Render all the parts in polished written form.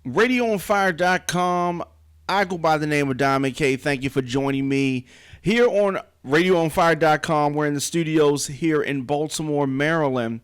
RadioOnFire.com. I go by the name of Diamond K. Thank you for joining me here on RadioOnFire.com. We're in the studios here in Baltimore, Maryland.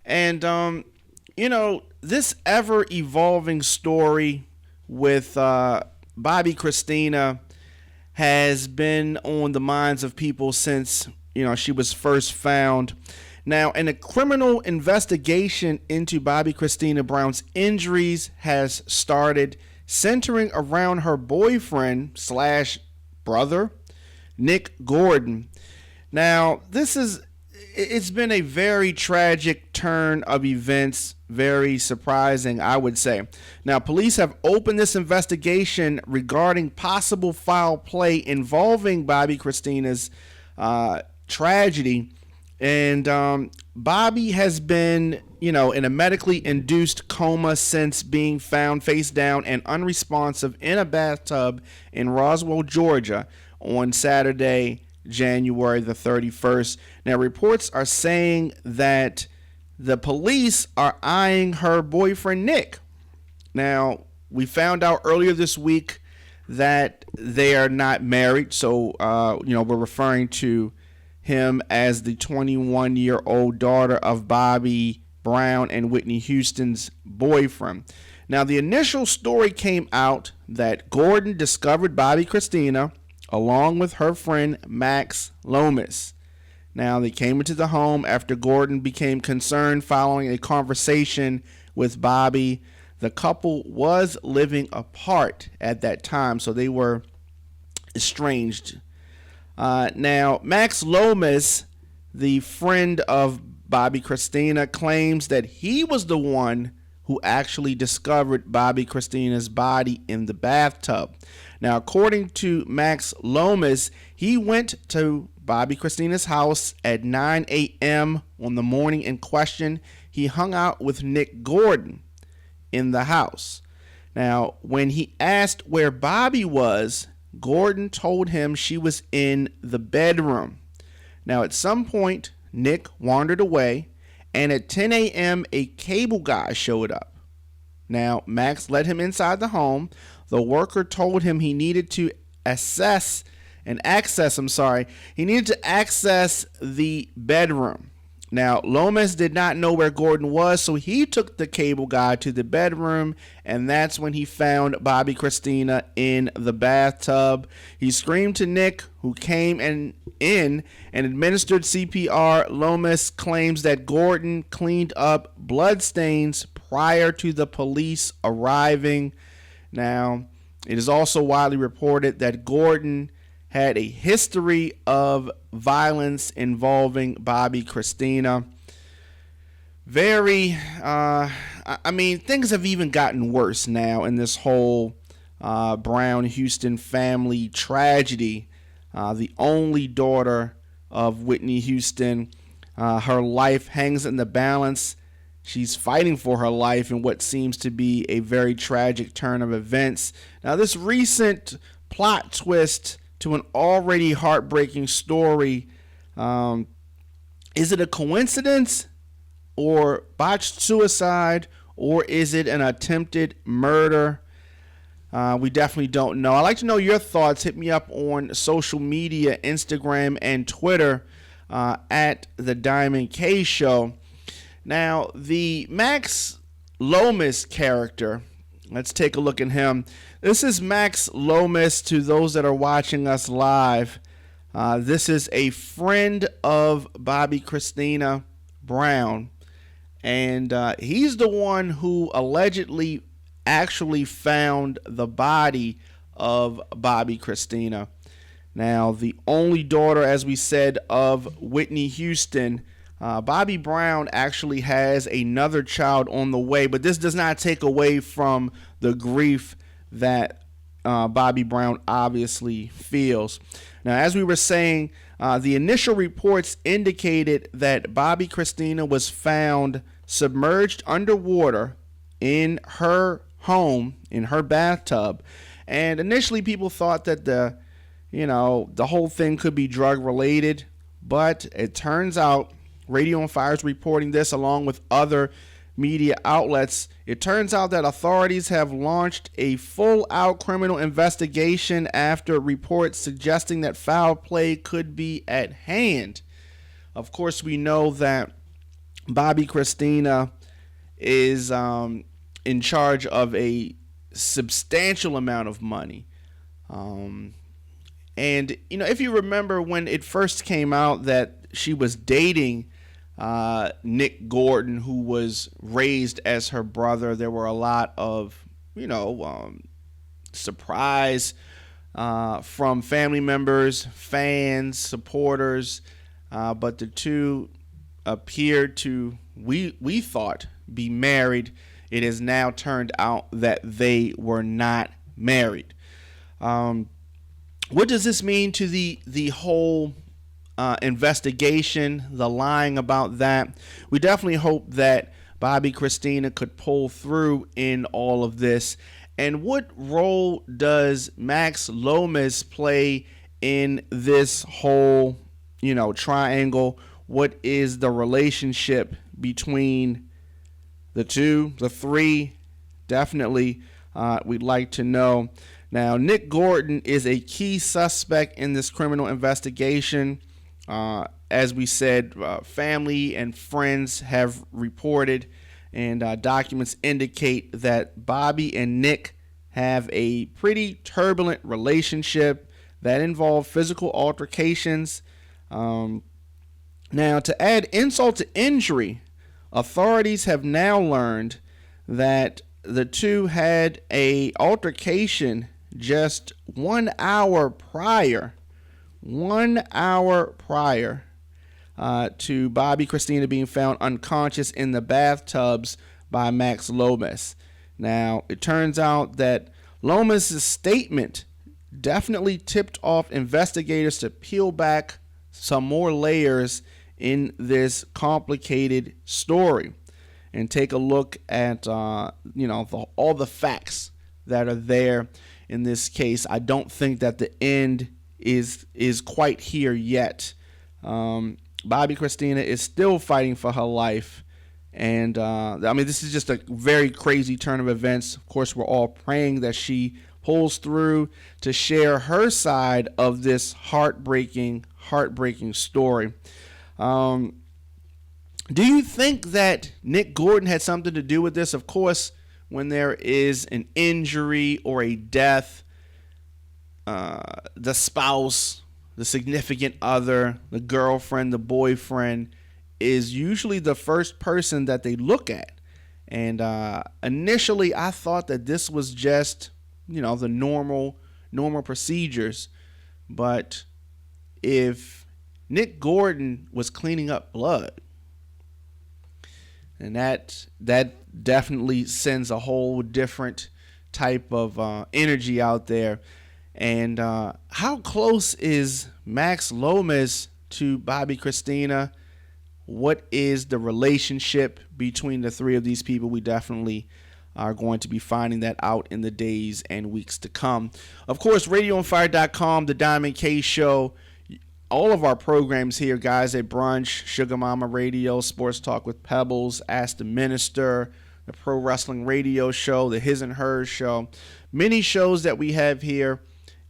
And, this ever-evolving story with Bobbi Kristina has been on the minds of people since, she was first found. Now, in a criminal investigation into Bobbi Kristina Brown's injuries has started, centering around her boyfriend / brother, Nick Gordon. Now, it's been a very tragic turn of events, very surprising, I would say. Now, police have opened this investigation regarding possible foul play involving Bobbi Kristina's tragedy. And Bobbi has been, in a medically induced coma since being found face down and unresponsive in a bathtub in Roswell, Georgia on Saturday, January the 31st. Now, reports are saying that the police are eyeing her boyfriend, Nick. Now, we found out earlier this week that they are not married. So, we're referring to him as the 21-year-old daughter of Bobbi Brown and Whitney Houston's boyfriend. Now, the initial story came out that Gordon discovered Bobbi Kristina along with her friend Max Lomas. Now, they came into the home after Gordon became concerned following a conversation with Bobbi. The couple was living apart at that time, so they were estranged. Now, Max Lomas, the friend of Bobbi Kristina, claims that he was the one who actually discovered Bobbi Kristina's body in the bathtub. Now, according to Max Lomas, he went to Bobbi Kristina's house at 9 a.m. on the morning in question. He hung out with Nick Gordon in the house. Now, when he asked where Bobbi was, Gordon told him she was in the bedroom. Now, at some point, Nick wandered away, and at 10 a.m., a cable guy showed up. Now, Max led him inside the home. The worker told him he needed to access the bedroom. Now, Lomas did not know where Gordon was, so he took the cable guy to the bedroom, and that's when he found Bobbi Kristina in the bathtub. He screamed to Nick, who came in and administered CPR. Lomas claims that Gordon cleaned up bloodstains prior to the police arriving. Now, it is also widely reported that Gordon had a history of violence involving Bobbi Kristina. Things have even gotten worse now in this whole Brown Houston family tragedy. The only daughter of Whitney Houston, her life hangs in the balance. She's fighting for her life in what seems to be a very tragic turn of events. Now, this recent plot twist to an already heartbreaking story, is it a coincidence or botched suicide, or is it an attempted murder? We definitely don't know. I'd like to know your thoughts. Hit me up on social media, Instagram and Twitter, at The Diamond K Show. Now, the Max Lomas character, let's take a look at him. This is Max Lomas to those that are watching us live. This is a friend of Bobbi Kristina Brown, and he's the one who allegedly actually found the body of Bobbi Kristina. Now, the only daughter, as we said, of Whitney Houston, Bobbi Brown actually has another child on the way, but this does not take away from the grief that Bobbi Brown obviously feels. Now, as we were saying, the initial reports indicated that Bobbi Kristina was found submerged underwater in her home, in her bathtub. And initially people thought that the whole thing could be drug related, but it turns out Radio on Fire is reporting this along with other media outlets, it turns out that authorities have launched a full-out criminal investigation after reports suggesting that foul play could be at hand. Of course, we know that Bobbi Kristina is in charge of a substantial amount of money. And, if you remember when it first came out that she was dating Nick Gordon, who was raised as her brother, there were a lot of, surprise from family members, fans, supporters, but the two appeared to, we thought, be married. It has now turned out that they were not married. What does this mean to the whole investigation, the lying about that? We definitely hope that Bobbi Kristina could pull through in all of this. And what role does Max Lomas play in this whole, triangle? What is the relationship between the two, the three? Definitely, we'd like to know. Now, Nick Gordon is a key suspect in this criminal investigation. As we said, family and friends have reported, and documents indicate that Bobbi and Nick have a pretty turbulent relationship that involved physical altercations. Now, to add insult to injury, authorities have now learned that the two had a altercation just 1 hour prior. 1 hour prior to Bobbi Kristina being found unconscious in the bathtubs by Max Lomas. Now, it turns out that Lomas' statement definitely tipped off investigators to peel back some more layers in this complicated story and take a look at all the facts that are there in this case. I don't think that the end is quite here yet. Bobbi Kristina is still fighting for her life, and this is just a very crazy turn of events. Of course, we're all praying that she pulls through to share her side of this heartbreaking story. Do you think that Nick Gordon had something to do with this? Of course, when there is an injury or a death, the spouse, the significant other, the girlfriend, the boyfriend is usually the first person that they look at. And initially, I thought that this was just, the normal procedures. But if Nick Gordon was cleaning up blood, and that definitely sends a whole different type of energy out there. And how close is Max Lomas to Bobbi Kristina? What is the relationship between the three of these people? We definitely are going to be finding that out in the days and weeks to come. Of course, RadioOnFire.com, The Diamond K Show, all of our programs here, guys, at Brunch, Sugar Mama Radio, Sports Talk with Pebbles, Ask the Minister, the Pro Wrestling Radio Show, the His and Hers Show. Many shows that we have here,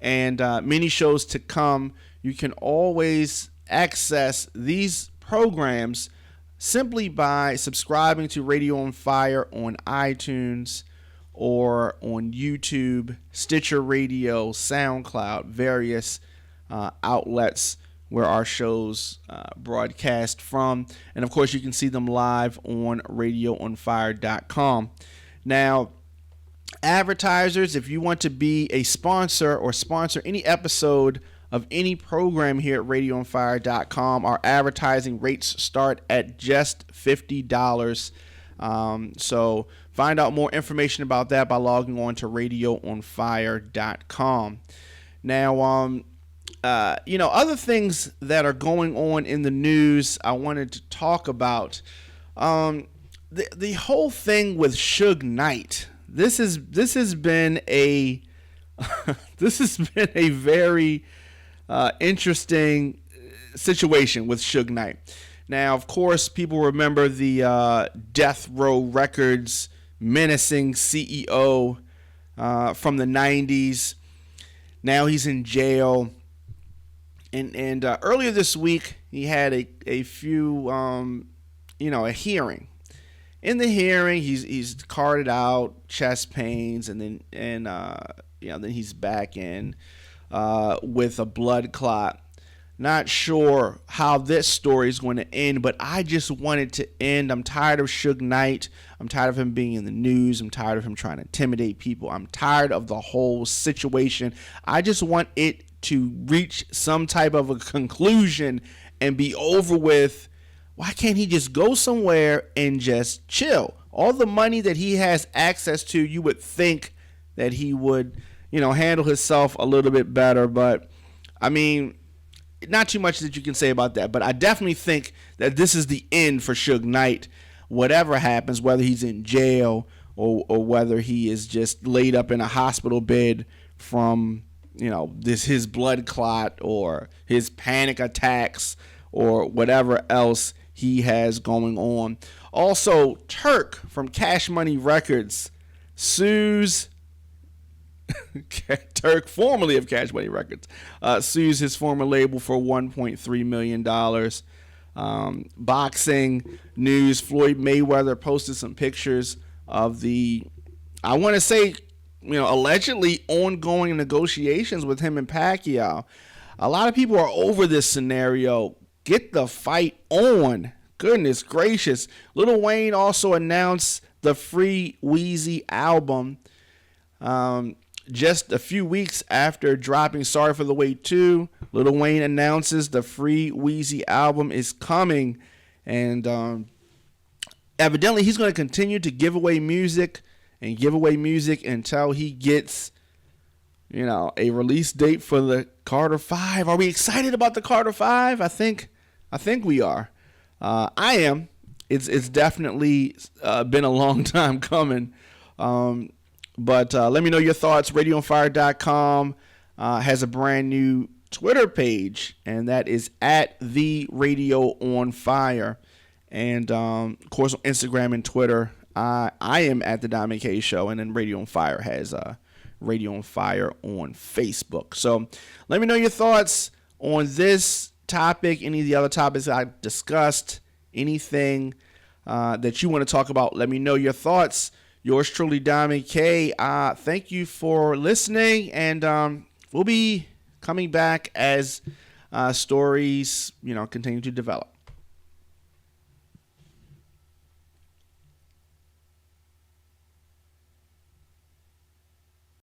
and many shows to come. You can always access these programs simply by subscribing to Radio on Fire on iTunes or on YouTube, Stitcher Radio, SoundCloud, various outlets where our shows broadcast from. And of course, you can see them live on radioonfire.com. Now, advertisers, if you want to be a sponsor or sponsor any episode of any program here at radioonfire.com, our advertising rates start at just $50. So find out more information about that by logging on to radioonfire.com. Now, other things that are going on in the news I wanted to talk about. The whole thing with Suge Knight. This has been a very interesting situation with Suge Knight. Now, of course, people remember the Death Row Records menacing CEO from the 90s. Now he's in jail. And earlier this week, he had a few, a hearing. In the hearing, he's carted out, chest pains, and then he's back in with a blood clot. Not sure how this story is going to end, but I just want it to end. I'm tired of Suge Knight. I'm tired of him being in the news. I'm tired of him trying to intimidate people. I'm tired of the whole situation. I just want it to reach some type of a conclusion and be over with. Why can't he just go somewhere and just chill? All the money that he has access to, you would think that he would, handle himself a little bit better. But, I mean, not too much that you can say about that. But I definitely think that this is the end for Suge Knight. Whatever happens, whether he's in jail or whether he is just laid up in a hospital bed from, his blood clot or his panic attacks or whatever else he has going on. Also, Turk from Cash Money Records sues Turk, formerly of Cash Money Records, sues his former label for $1.3 million. Boxing news, Floyd Mayweather posted some pictures of the, I want to say, allegedly ongoing negotiations with him and Pacquiao. A lot of people are over this scenario. Get the fight on. Goodness gracious. Lil Wayne also announced the Free Weezy album just a few weeks after dropping Sorry for the Wait 2. Lil Wayne announces the Free Weezy album is coming. And evidently he's going to continue to give away music until he gets, a release date for the Carter 5. Are we excited about the Carter 5? I think we are. I am. It's definitely been a long time coming. But let me know your thoughts. RadioOnFire.com has a brand new Twitter page, and that is at the Radio on Fire. And of course, on Instagram and Twitter, I am at the Diamond K Show, and then Radio on Fire has Radio on Fire on Facebook. So let me know your thoughts on this topic, any of the other topics I discussed, anything that you want to talk about. Let me know your thoughts. Yours truly, Diamond K. Thank you for listening, and we'll be coming back as stories, continue to develop.